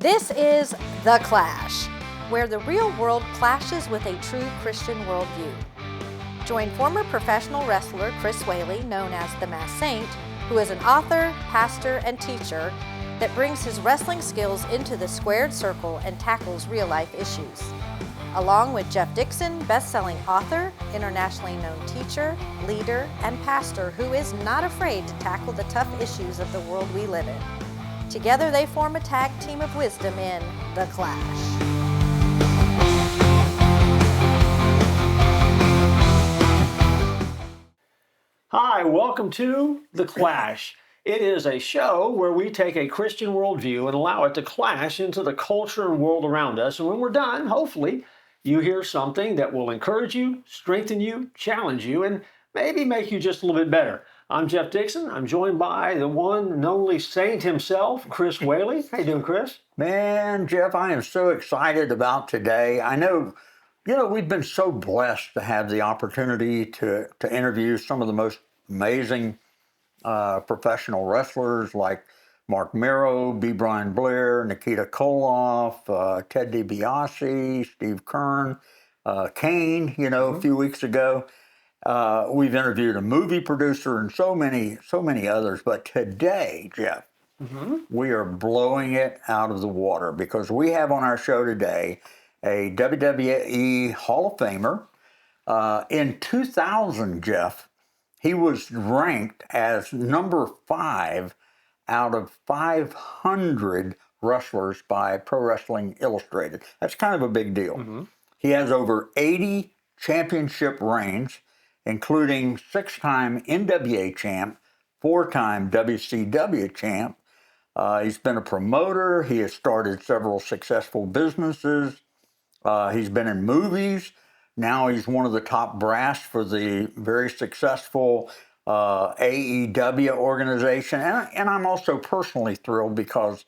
This is The Clash, where the real world clashes with a true Christian worldview. Join former professional wrestler Chris Whaley, known as the Masked Saint, who is an author, pastor, and teacher that brings his wrestling skills into the squared circle and tackles real-life issues. Along with Jeff Dixon, best-selling author, internationally known teacher, leader, and pastor who is not afraid to tackle the tough issues of the world we live in. Together they form a tag team of wisdom in The Clash. Hi, welcome to The Clash. It is a show where we take a Christian worldview and allow it to clash into the culture and world around us. And when we're done, hopefully, you hear something that will encourage you, strengthen you, challenge you, and maybe make you just a little bit better. I'm Jeff Dixon. I'm joined by the one and only saint himself, Chris Whaley. How you doing, Chris? Man, Jeff, I am so excited about today. I know, we've been so blessed to have the opportunity to interview some of the most amazing professional wrestlers like Mark Mero, B. Brian Blair, Nikita Koloff, Ted DiBiase, Steve Kern, Kane, a few weeks ago. We've interviewed a movie producer and so many others. But today, Jeff, we are blowing it out of the water because we have on our show today a WWE Hall of Famer. In 2000, Jeff, he was ranked as number 5 out of 500 wrestlers by Pro Wrestling Illustrated. That's kind of a big deal. He has over 80 championship reigns, including 6-time NWA champ, 4-time WCW champ. He's been a promoter. He has started several successful businesses. He's been in movies. Now he's one of the top brass for the very successful AEW organization. And I'm also personally thrilled because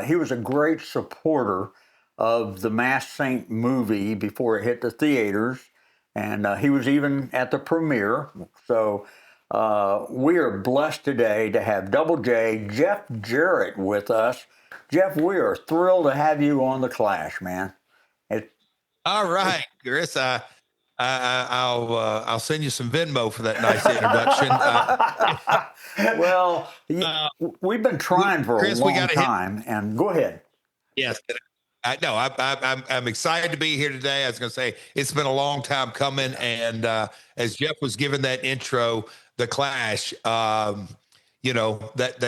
he was a great supporter of the Masked Saint movie before it hit the theaters. And he was even at the premiere. So we are blessed today to have Double J, Jeff Jarrett, with us. Jeff, we are thrilled to have you on The Clash, man. All right, Chris. I'll send you some Venmo for that nice introduction. Well, we've been trying for Chris, a long time. And go ahead. Yes. I'm excited to be here today. I was going to say it's been a long time coming, and as Jeff was giving that intro, The Clash, that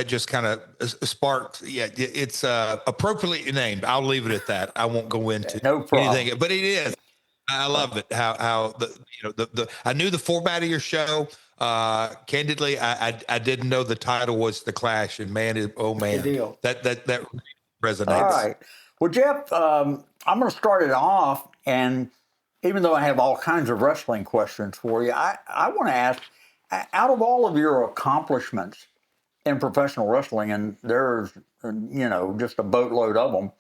just kind of sparked. Yeah, it's appropriately named. I'll leave it at that. I won't go into anything, but it is. I love it. How I knew the format of your show. Candidly, I didn't know the title was The Clash, and man, that resonates. All right. Well, Jeff, I'm going to start it off, and even though I have all kinds of wrestling questions for you, I want to ask, out of all of your accomplishments in professional wrestling, and there's, just a boatload of them,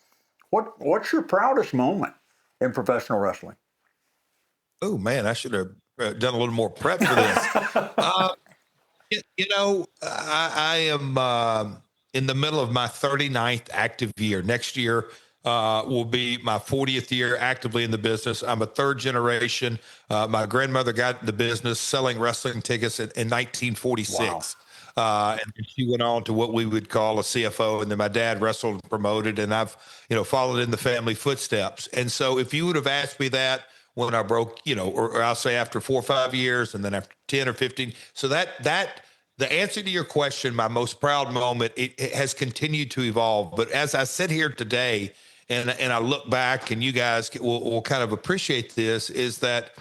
what's your proudest moment in professional wrestling? Oh, man, I should have done a little more prep for this. I am in the middle of my 39th active year. Next year will be my 40th year actively in the business. I'm a third generation. My grandmother got in the business selling wrestling tickets in 1946. Wow. And she went on to what we would call a CFO. And then my dad wrestled and promoted, and I've, followed in the family footsteps. And so if you would have asked me that when I broke, or I'll say after 4 or 5 years, and then after 10 or 15, so that the answer to your question, my most proud moment, it has continued to evolve. But as I sit here today and I look back, and you guys will kind of appreciate this, is that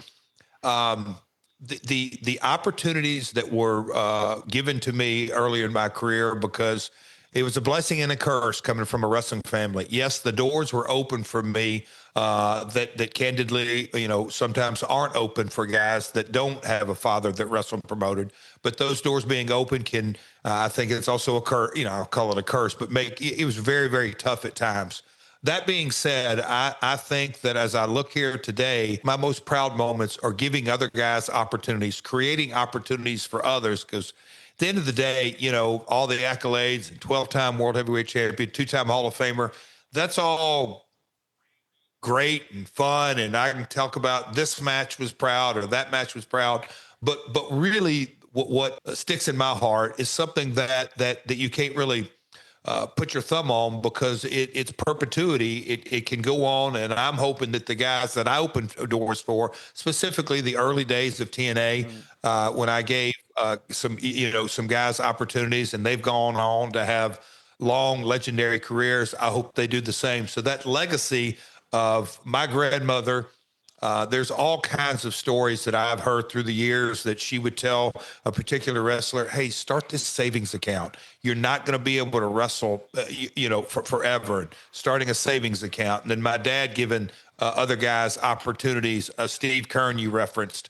the opportunities that were given to me earlier in my career, because it was a blessing and a curse coming from a wrestling family. Yes, the doors were open for me that candidly, sometimes aren't open for guys that don't have a father that wrestled and promoted. But those doors being open can, I think it's also a curse, I'll call it a curse, but it was very, very tough at times. That being said, I think that as I look here today, my most proud moments are giving other guys opportunities, creating opportunities for others, because at the end of the day, all the accolades, 12-time world heavyweight champion, 2-time Hall of Famer, that's all great and fun. And I can talk about this match was proud or that match was proud. But really what sticks in my heart is something that you can't really put your thumb on, because it's perpetuity. It can go on. And I'm hoping that the guys that I opened doors for, specifically the early days of TNA, when I gave some guys opportunities, and they've gone on to have long legendary careers, I hope they do the same. So that legacy of my grandmother, there's all kinds of stories that I've heard through the years that she would tell a particular wrestler, hey, start this savings account. You're not going to be able to wrestle, for forever. And starting a savings account. And then my dad giving other guys opportunities. Steve Kern, you referenced,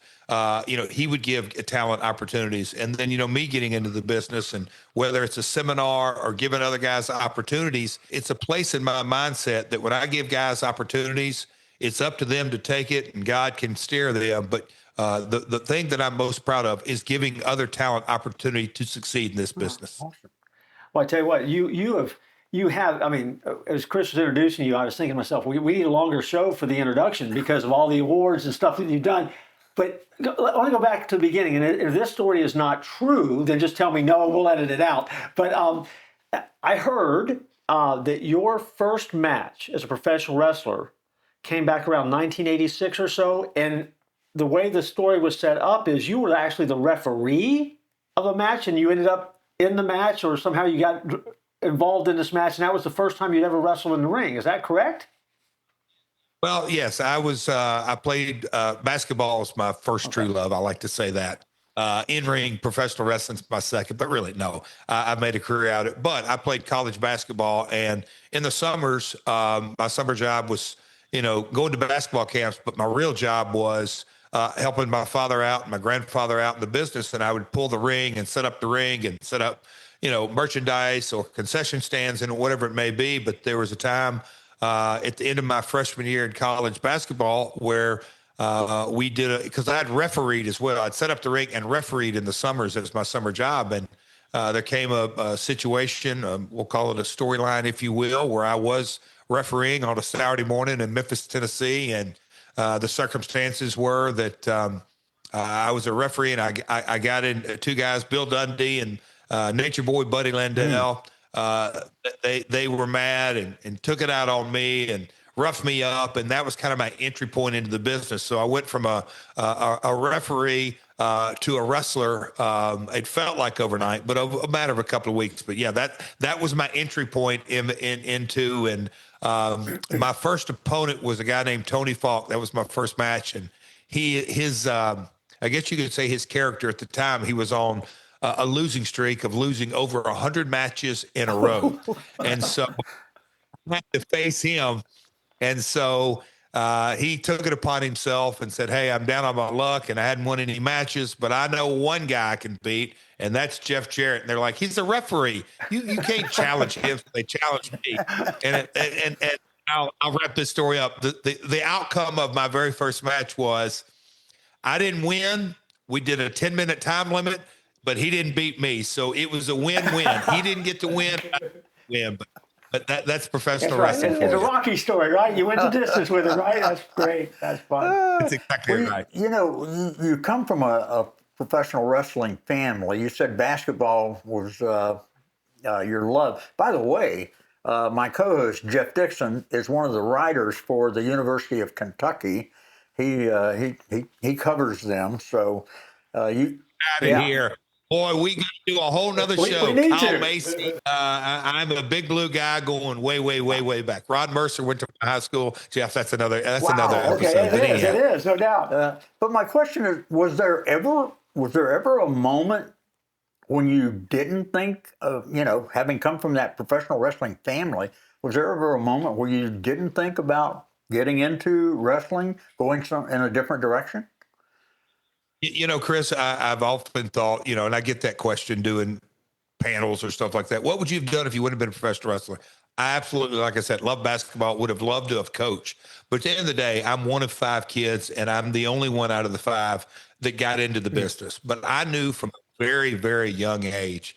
he would give talent opportunities. And then, me getting into the business, and whether it's a seminar or giving other guys opportunities, it's a place in my mindset that when I give guys opportunities, it's up to them to take it, and God can steer them. But the thing that I'm most proud of is giving other talent opportunity to succeed in this business. Awesome. Well, I tell you what, you have. I mean, as Chris was introducing you, I was thinking to myself, we need a longer show for the introduction because of all the awards and stuff that you've done. But I want to go back to the beginning. And if this story is not true, then just tell me no, we'll edit it out. But I heard that your first match as a professional wrestler came back around 1986 or so, and the way the story was set up is you were actually the referee of a match, and you ended up in the match, or somehow you got involved in this match, and that was the first time you'd ever wrestled in the ring. Is that correct? Well, yes, I was. I played basketball as my first true love. I like to say that. In-ring professional wrestling's my second, but really, no, I've made a career out of it. But I played college basketball, and in the summers, my summer job was, going to basketball camps, but my real job was helping my father out and my grandfather out in the business. And I would pull the ring and set up the ring and set up, merchandise or concession stands and whatever it may be. But there was a time at the end of my freshman year in college basketball where we did because I had refereed as well. I'd set up the ring and refereed in the summers as my summer job. And there came a situation, we'll call it a storyline, if you will, where I was refereeing on a Saturday morning in Memphis, Tennessee. And the circumstances were that I was a referee, and I got in two guys, Bill Dundee and Nature Boy Buddy Landell. They were mad and took it out on me and roughed me up. And that was kind of my entry point into the business. So I went from a referee to a wrestler. It felt like overnight, but a matter of a couple of weeks. But yeah, that was my entry point into. And my first opponent was a guy named Tony Falk. That was my first match. And I guess you could say his character at the time, he was on a losing streak of losing over 100 matches in a row. And so I had to face him. And so he took it upon himself and said, hey, I'm down on my luck and I hadn't won any matches, but I know one guy I can beat, and that's Jeff Jarrett. And they're like, he's a referee. You can't challenge him. They challenge me. And I'll wrap this story up. The outcome of my very first match was I didn't win. We did a 10-minute time limit, but he didn't beat me. So it was a win-win. He didn't get to win. I didn't win, but that's professional wrestling. It's a Rocky story, right? You went the distance with it, right? That's great. That's fun. That's exactly right. You come from a professional wrestling family. You said basketball was your love. By the way, my co-host Jeff Dixon is one of the writers for the University of Kentucky. He covers them. So you out of here. Boy, we got to do a whole nother show. Kyle Macy. I'm a big blue guy going way back. Rod Mercer went to my high school. Jeff, that's another episode. Okay, it is, no doubt. But my question is, was there ever a moment when you didn't think of, having come from that professional wrestling family, was there ever a moment where you didn't think about getting into wrestling, going in a different direction? Chris, I've often thought, and I get that question doing panels or stuff like that. What would you have done if you wouldn't have been a professional wrestler? I absolutely, like I said, love basketball, would have loved to have coached. But at the end of the day, I'm one of 5 kids, and I'm the only one out of the 5 that got into the business. But I knew from very, very young age.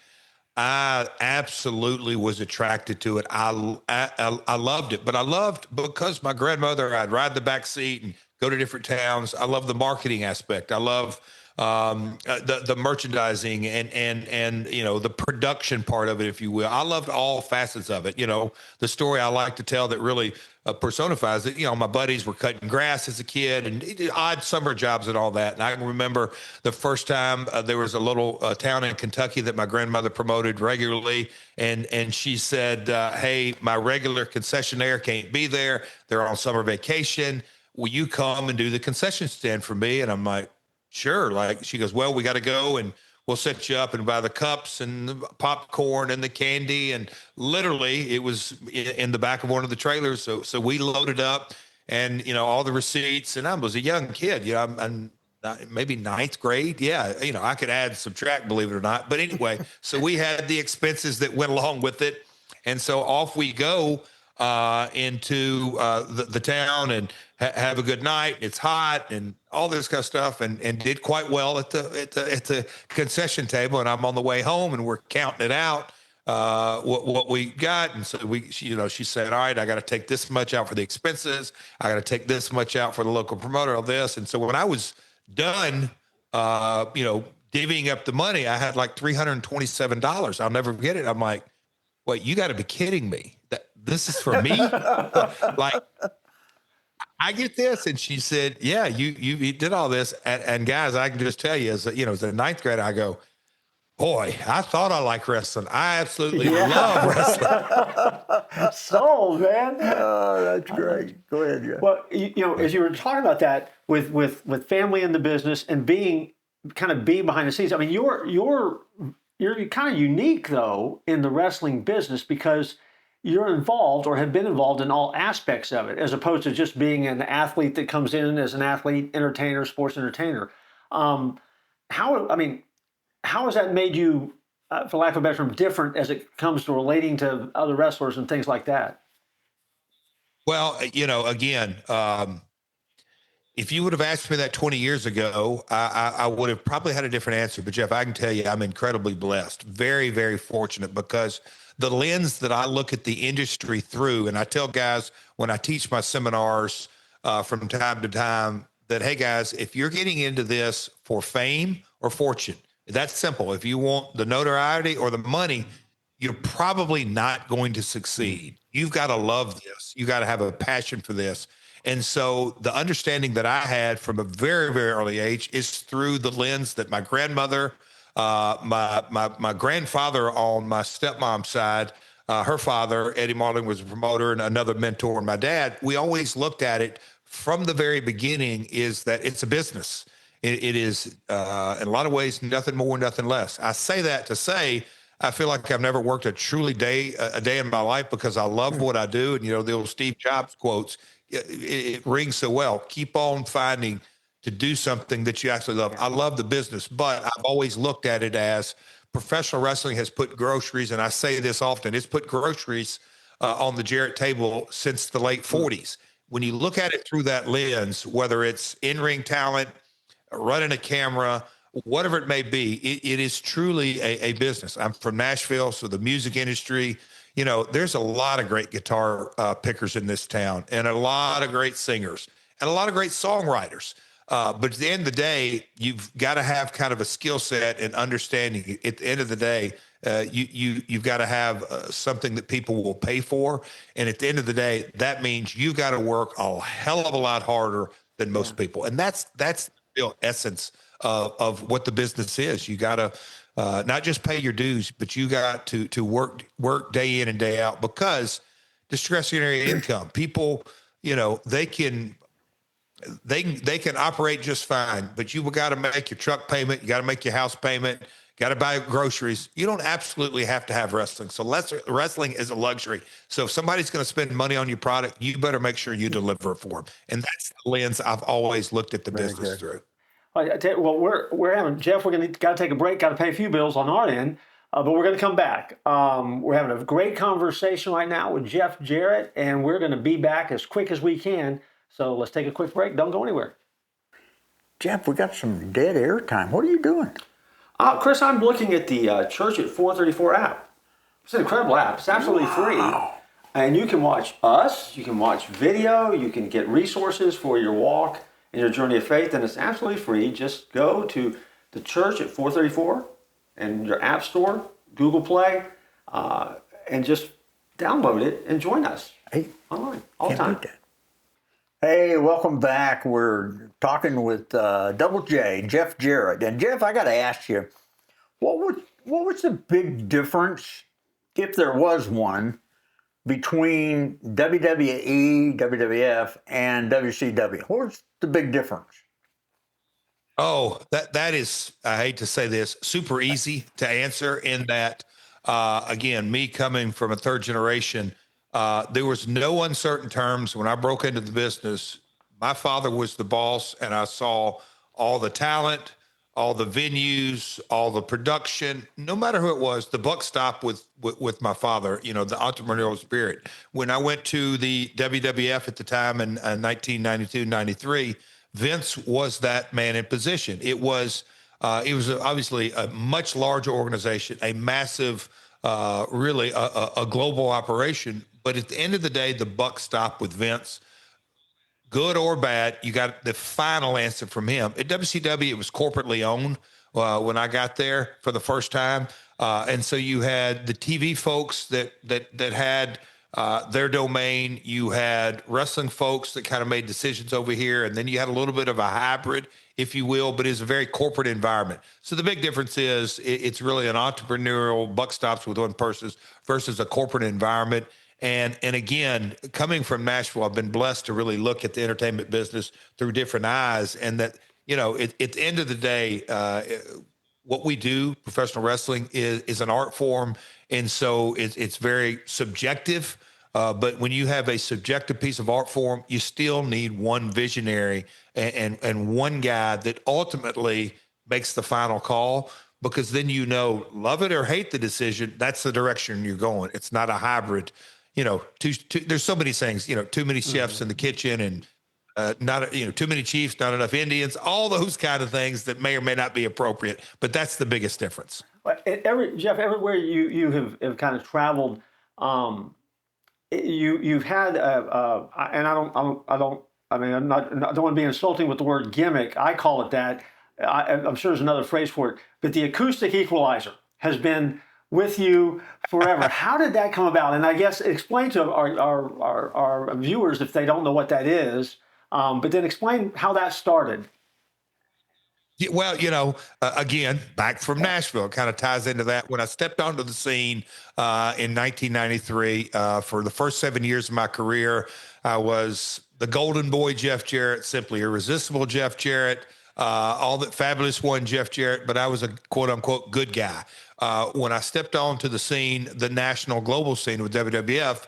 I absolutely was attracted to it. I loved it, but I loved because my grandmother, I'd ride the back seat and go to different towns. I love the marketing aspect. I love the merchandising and the production part of it, if you will. I loved all facets of it. The story I like to tell that really personifies it. My buddies were cutting grass as a kid and odd summer jobs and all that. And I can remember the first time there was a little town in Kentucky that my grandmother promoted regularly. And she said, hey, my regular concessionaire can't be there. They're on summer vacation. Will you come and do the concession stand for me? And I'm like, sure. Like, she goes, well, we got to go and we'll set you up and buy the cups and the popcorn and the candy. And literally it was in the back of one of the trailers. So we loaded up and, all the receipts, and I was a young kid, I'm maybe ninth grade. Yeah. I could add, subtract, believe it or not. But anyway, so we had the expenses that went along with it. And so off we go into the town and have a good night. It's hot and all this kind of stuff, and did quite well at the concession table. And I'm on the way home, and we're counting it out what we got. And so she said, all right, I got to take this much out for the expenses. I got to take this much out for the local promoter of this. And so when I was done, divvying up the money, I had like $327. I'll never forget it. I'm like, wait, you got to be kidding me. This is for me? Like, I get this. And she said, yeah, you did all this. And guys, I can just tell you, as a ninth grader, I go, boy, I thought I liked wrestling. I absolutely love wrestling. Sold, man. Oh, that's great. Go ahead, Jeff. Well, as you were talking about that with family in the business and being behind the scenes, I mean, you're kind of unique though in the wrestling business because you're involved or have been involved in all aspects of it, as opposed to just being an athlete that comes in as an athlete, entertainer, sports entertainer. How has that made you, for lack of a better term, different as it comes to relating to other wrestlers and things like that? Well, again, if you would have asked me that 20 years ago, I would have probably had a different answer. But Jeff, I can tell you, I'm incredibly blessed, very, very fortunate, because the lens that I look at the industry through, and I tell guys when I teach my seminars from time to time that, hey guys, if you're getting into this for fame or fortune, that's simple. If you want the notoriety or the money, you're probably not going to succeed. You've got to love this. You got to have a passion for this. And so the understanding that I had from a very, very early age is through the lens that my grandmother, my grandfather on my stepmom's side, her father, Eddie Marling, was a promoter and another mentor. And my dad, we always looked at it from the very beginning is that it's a business. It is, in a lot of ways, nothing more, nothing less. I say that to say, I feel like I've never worked a day in my life because I love what I do. And, the old Steve Jobs quotes, it rings so well. Keep on finding to do something that you actually love. I love the business, but I've always looked at it as professional wrestling has put groceries, and I say this often, it's put groceries on the Jarrett table since the late 40s. When you look at it through that lens, whether it's in-ring talent, running a camera, whatever it may be, it is truly a business. I'm from Nashville, so the music industry, there's a lot of great guitar pickers in this town and a lot of great singers and a lot of great songwriters. But at the end of the day, you've got to have kind of a skill set and understanding. At the end of the day, you've got to have something that people will pay for. And at the end of the day, that means you've got to work a hell of a lot harder than most people. And that's the real essence of what the business is. You got to not just pay your dues, but you got to work day in and day out, because discretionary income, people, they can operate just fine, but you got to make your truck payment. You got to make your house payment. Got to buy groceries. You don't absolutely have to have wrestling. So wrestling is a luxury. So if somebody's going to spend money on your product, you better make sure you deliver it for them. And that's the lens I've always looked at the business through. Well, we're having, Jeff, got to take a break, got to pay a few bills on our end, but we're going to come back. We're having a great conversation right now with Jeff Jarrett, and we're going to be back as quick as we can. So let's take a quick break. Don't go anywhere. Jeff, we got some dead air time. What are you doing? Chris, I'm looking at the Church at 434 app. It's an incredible app. It's absolutely free. And you can watch us, you can watch video, you can get resources for your walk and your journey of faith, and it's absolutely free. Just go to the Church at 434 and your app store, Google Play, and just download it and join us online all the time. Hey, welcome back. We're talking with Double J, Jeff Jarrett. And Jeff, I got to ask you, what was the big difference, if there was one, between WWE, WWF, and WCW? What was the big difference? Oh, that is, I hate to say this, super easy to answer in that, again, me coming from a third generation, there was no uncertain terms. When I broke into the business, my father was the boss, and I saw all the talent, all the venues, all the production. No matter who it was, the buck stopped with my father, the entrepreneurial spirit. When I went to the WWF at the time in 1992, 93, Vince was that man in position. It was obviously a much larger organization, a massive, really a global operation. But at the end of the day, the buck stopped with Vince. Good or bad, you got the final answer from him. At WCW, it was corporately owned when I got there for the first time, and so you had the TV folks that had their domain. You had wrestling folks that kind of made decisions over here, and then you had a little bit of a hybrid, if you will, but it's a very corporate environment. So the big difference is it's really an entrepreneurial buck stops with one person versus a corporate environment. And again, coming from Nashville, I've been blessed to really look at the entertainment business through different eyes. And that, at the end of the day, what we do, professional wrestling, is an art form. And so it's very subjective. But when you have a subjective piece of art form, you still need one visionary and one guy that ultimately makes the final call. Because then, love it or hate the decision, that's the direction you're going. It's not a hybrid. There's so many things, too many chefs in the kitchen, and too many chiefs, not enough Indians, all those kind of things that may or may not be appropriate. But that's the biggest difference. Jeff, everywhere you have kind of traveled, you've had, and I don't want to be insulting with the word gimmick. I call it that. I'm sure there's another phrase for it, but the acoustic equalizer has been with you forever. How did that come about? And I guess explain to our viewers if they don't know what that is, but then explain how that started. Yeah, well, again, back from Nashville, it kind of ties into that. When I stepped onto the scene in 1993, for the first 7 years of my career, I was the golden boy Jeff Jarrett, simply irresistible Jeff Jarrett, all that fabulous one Jeff Jarrett, but I was a quote unquote good guy. When I stepped onto the scene, the national global scene with WWF,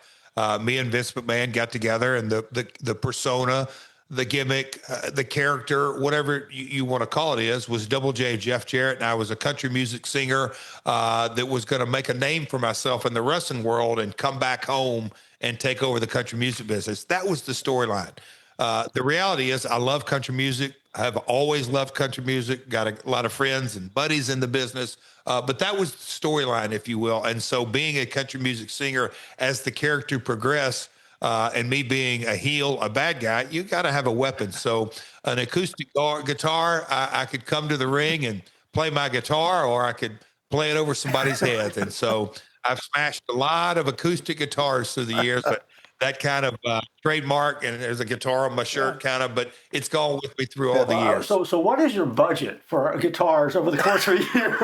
me and Vince McMahon got together, and the persona, the gimmick, the character, whatever you want to call it was Double J, Jeff Jarrett. And I was a country music singer that was going to make a name for myself in the wrestling world and come back home and take over the country music business. That was the storyline. The reality is I love country music. I have always loved country music, got a lot of friends and buddies in the business. But that was the storyline, if you will. And so being a country music singer, as the character progressed, and me being a heel, a bad guy, you got to have a weapon. So an acoustic guitar, I could come to the ring and play my guitar, or I could play it over somebody's head. And so I've smashed a lot of acoustic guitars through the years, but that kind of trademark, and there's a guitar on my shirt kind of, but it's gone with me through all the years. So what is your budget for guitars over the course of a year?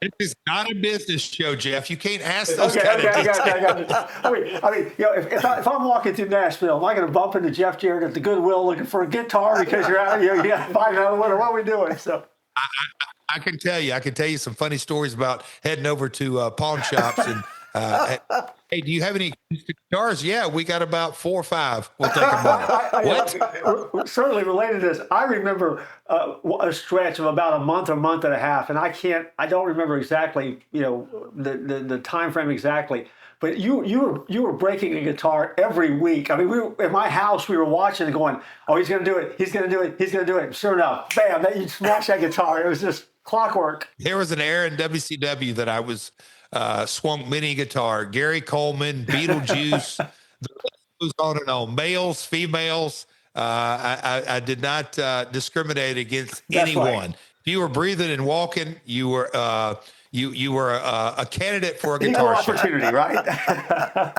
This is not a business show, Jeff. You can't ask those kind of details. I mean, if I'm walking through Nashville, am I going to bump into Jeff Jarrett at the Goodwill looking for a guitar because you're out? You got to find out what are we doing? So. I can tell you some funny stories about heading over to pawn shops and. Hey, do you have any acoustic guitars? Yeah, we got about 4 or 5. We'll take them all. What? Certainly related to this, I remember a stretch of about a month and a half, and I don't remember exactly, the time frame exactly, but you were breaking a guitar every week. I mean, we were, in my house, we were watching and going, oh, he's going to do it. He's going to do it. He's going to do it. Sure enough, bam, you smash that guitar. It was just clockwork. There was an era in WCW that I was swung mini guitar. Gary Coleman, Beetlejuice, the list goes on and on. Males, females. I did not discriminate against anyone. Right. If you were breathing and walking, you were you were a candidate for a guitar show. Opportunity, right?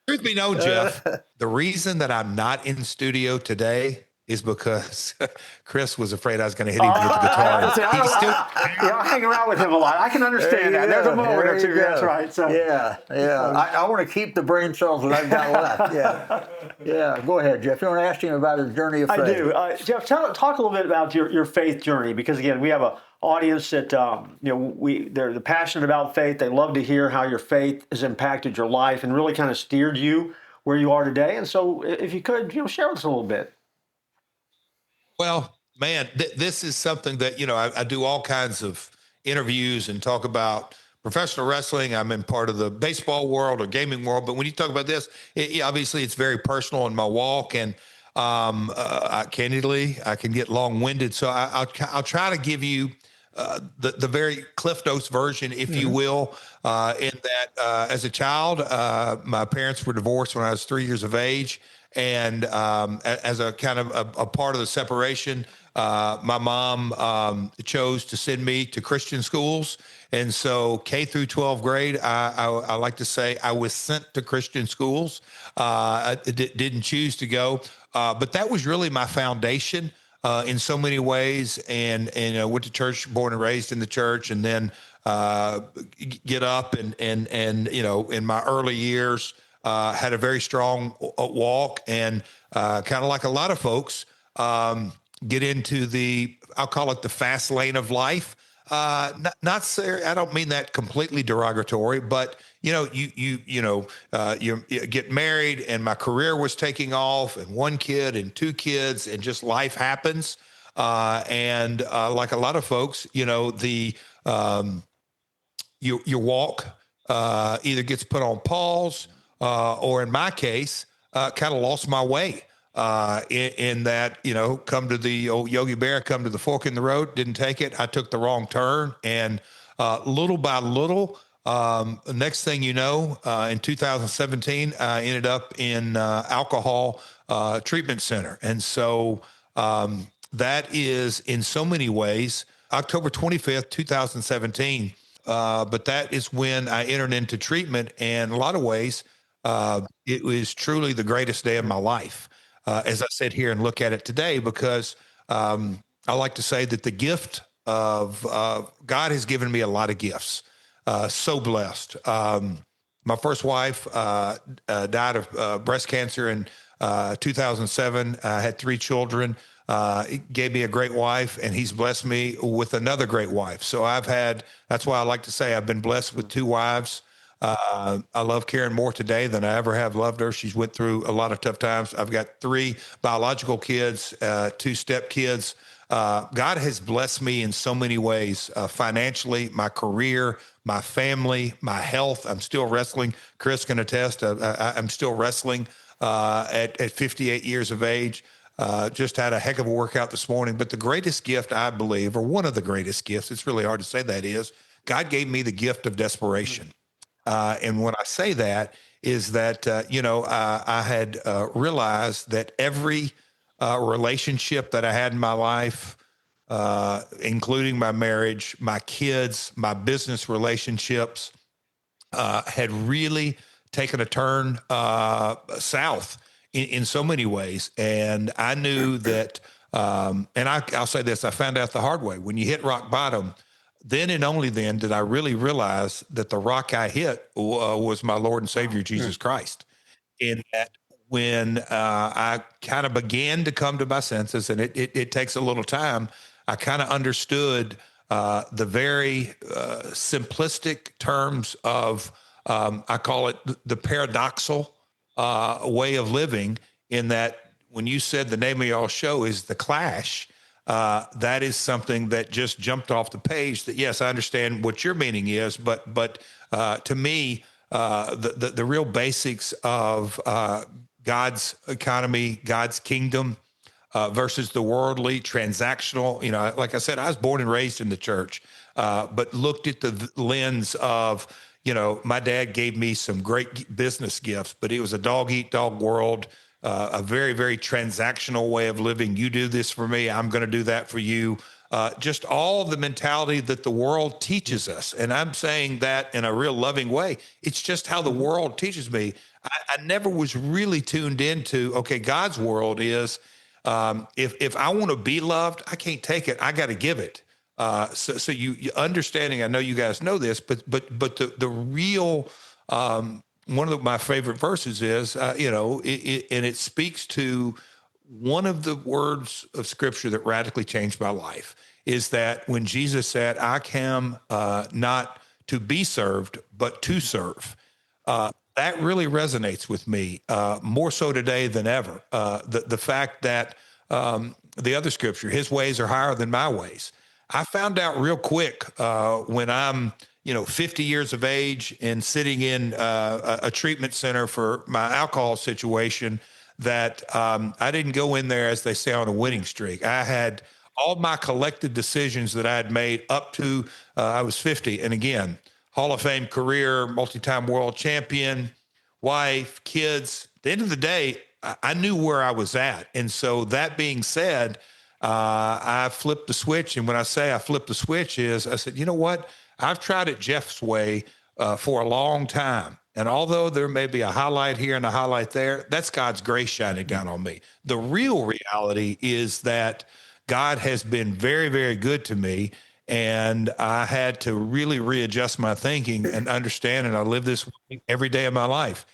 Truth be known, Jeff, the reason that I'm not in studio today is because Chris was afraid I was going to hit him with the guitar. I hang around with him a lot. I can understand that. There's a moment or two. That's right. So yeah. I want to keep the brain cells that I've got left. Yeah. Go ahead, Jeff. You want to ask him about his journey of faith? I do. Jeff, talk a little bit about your faith journey, because again, we have an audience that they're passionate about faith. They love to hear how your faith has impacted your life and really kind of steered you where you are today. And so, if you could, share with us a little bit. Well, man, this is something that, I do all kinds of interviews and talk about professional wrestling. I'm in part of the baseball world or gaming world. But when you talk about this, obviously it's very personal in my walk. And candidly, I can get long-winded. So I'll try to give you the very Cliff Notes version, if you will, in that as a child, my parents were divorced when I was 3 years of age. And as a kind of a part of the separation, my mom chose to send me to Christian schools. And so K through 12th grade, I like to say I was sent to Christian schools. I didn't choose to go, but that was really my foundation in so many ways. And went to church, born and raised in the church, and then get up and in my early years, had a very strong walk, and kind of like a lot of folks, get into I'll call it the fast lane of life. Not serious. I don't mean that completely derogatory, but you get married, and my career was taking off, and one kid and two kids, and just life happens. And like a lot of folks, your walk either gets put on pause, or in my case, kind of lost my way in that, come to the old Yogi Bear, come to the fork in the road, didn't take it. I took the wrong turn. And little by little, next thing you know, in 2017, I ended up in alcohol treatment center. And so that is, in so many ways, October 25th, 2017. But that is when I entered into treatment. And in a lot of ways, it was truly the greatest day of my life, as I sit here and look at it today, because I like to say that the gift of God has given me a lot of gifts. So blessed. My first wife died of breast cancer in 2007. I had 3 children. He gave me a great wife, and he's blessed me with another great wife. So that's why I like to say I've been blessed with 2 wives. I love Karen more today than I ever have loved her. She's went through a lot of tough times. I've got 3 biological kids, 2 step kids. God has blessed me in so many ways, financially, my career, my family, my health. I'm still wrestling. Chris can attest. I'm still wrestling at 58 years of age. Just had a heck of a workout this morning. But the greatest gift, I believe, or one of the greatest gifts, it's really hard to say that, is God gave me the gift of desperation. And when I say that is that, I had realized that every relationship that I had in my life, including my marriage, my kids, my business relationships, had really taken a turn south in so many ways. And I knew that, and I'll say this, I found out the hard way. When you hit rock bottom, then and only then did I really realize that the rock I hit was my Lord and Savior, Jesus Christ. And that when I kind of began to come to my senses, and it takes a little time, I kind of understood the very simplistic terms of, I call it the paradoxal way of living, in that when you said the name of y'all show is The Clash, that is something that just jumped off the page. That, yes, I understand what your meaning is, but to me, the real basics of God's economy, God's kingdom versus the worldly, transactional. Like I said, I was born and raised in the church, but looked at the lens of, my dad gave me some great business gifts, but it was a dog eat dog world, a very, very transactional way of living. You do this for me, I'm going to do that for you. Just all the mentality that the world teaches us. And I'm saying that in a real loving way. It's just how the world teaches me. I never was really tuned into, okay, God's world is, if I want to be loved, I can't take it. I got to give it. So you understanding, I know you guys know this, but the real, one of my favorite verses is, and it speaks to one of the words of scripture that radically changed my life, is that when Jesus said, I came not to be served, but to serve. That really resonates with me more so today than ever. The fact that the other scripture, his ways are higher than my ways. I found out real quick when I'm 50 years of age and sitting in a treatment center for my alcohol situation, that I didn't go in there, as they say, on a winning streak. I had all my collected decisions that I had made up to I was 50. And again, Hall of Fame career, multi-time world champion, wife, kids. At the end of the day, I knew where I was at. And so that being said, I flipped the switch. And when I say I flipped the switch is I said, you know what? I've tried it Jeff's way for a long time. And although there may be a highlight here and a highlight there, that's God's grace shining down on me. The real reality is that God has been very, very good to me. And I had to really readjust my thinking and understand, and I live this way every day of my life.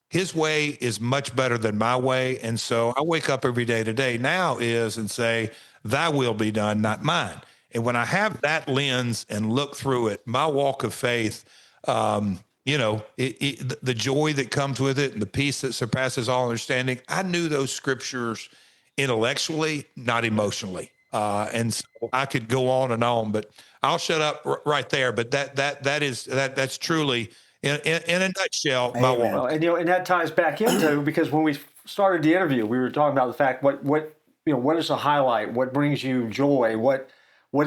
His way is much better than my way. And so I wake up every day today now is and say, thy will be done, not mine. And when I have that lens and look through it, my walk of faith, the joy that comes with it and the peace that surpasses all understanding, I knew those scriptures intellectually, not emotionally. And so I could go on, but I'll shut up right there. But that's truly in a nutshell, my walk. Well, and that ties back into, because when we started the interview, we were talking about the fact what is the highlight, what brings you joy, what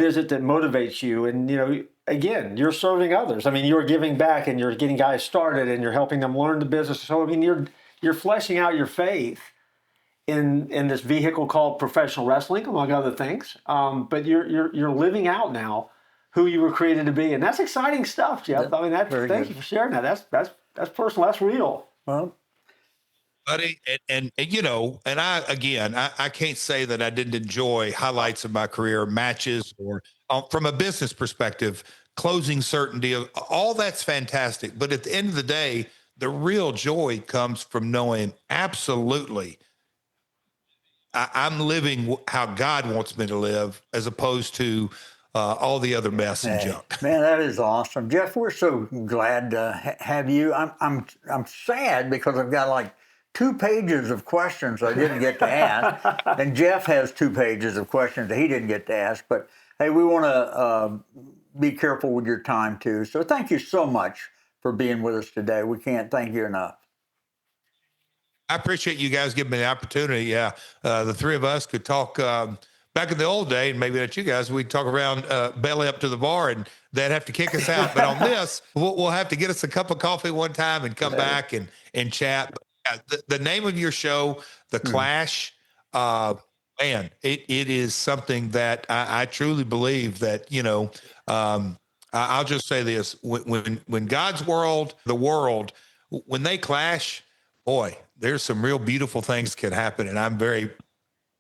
is it that motivates you, and again, you're serving others. I mean, you're giving back and you're getting guys started and you're helping them learn the business. So I mean, you're fleshing out your faith in this vehicle called professional wrestling, among other things. But you're living out now who you were created to be, and that's exciting stuff, Jeff. I mean, thank you for sharing that. That's personal. That's real. Well, buddy, and I can't say that I didn't enjoy highlights of my career, matches, or from a business perspective, closing certain deals. All that's fantastic, but at the end of the day, the real joy comes from knowing absolutely I'm living how God wants me to live, as opposed to all the other mess and junk. Man, that is awesome, Jeff. We're so glad to have you. I'm sad because I've got like 2 pages of questions I didn't get to ask, and Jeff has 2 pages of questions that he didn't get to ask. But hey, we want to be careful with your time too. So thank you so much for being with us today. We can't thank you enough. I appreciate you guys giving me the opportunity. Yeah, the 3 of us could talk. Back in the old day, and maybe not you guys, we'd talk around belly up to the bar, and they'd have to kick us out. But on this, we'll have to get us a cup of coffee one time and come back and chat. But the name of your show, The Clash, man, it is something that I truly believe that, I'll just say this. When God's world, the world, when they clash, boy, there's some real beautiful things can happen. And I'm very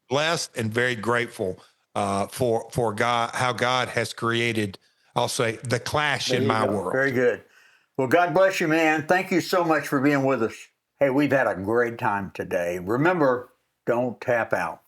blessed and very grateful for God, how God has created, I'll say, the clash in my world. Very good. Well, God bless you, man. Thank you so much for being with us. Hey, we've had a great time today. Remember, don't tap out.